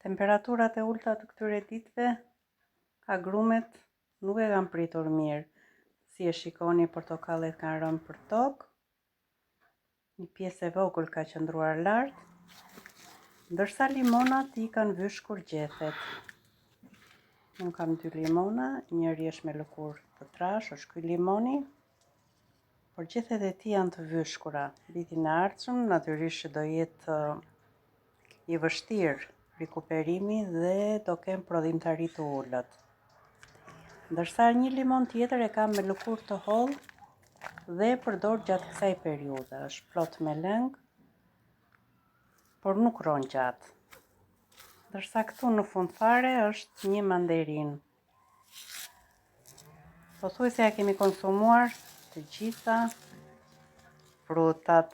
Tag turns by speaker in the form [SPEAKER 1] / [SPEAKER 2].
[SPEAKER 1] Temperaturat e ulta të këtyre ditëve, agrumet nuk e kanë pritur mirë. Si e shikoni, portokallet kanë rënë për tokë, një pjesë e vogël ka qëndruar lart, ndërsa limonat i kanë vyshkur gjethet. Unë kam 2 limona, njëri është me lëkurë të trash, është ky limoni, por gjethet e tij janë të vyshkura. Vitin e ardhshëm natyrisht do jetë i vështirë rikuperimi dhe do kem prodhimtari të ulët. Ndërsa një limon tjetër e kam me lëkurë të hollë dhe përdor gjatë kësaj periudhe. Është plot me lëng, por nuk ron gjatë. Ndërsa këtu në fund fare është një manderinë. Pothuajse ja kemi konsumuar të gjitha frutat.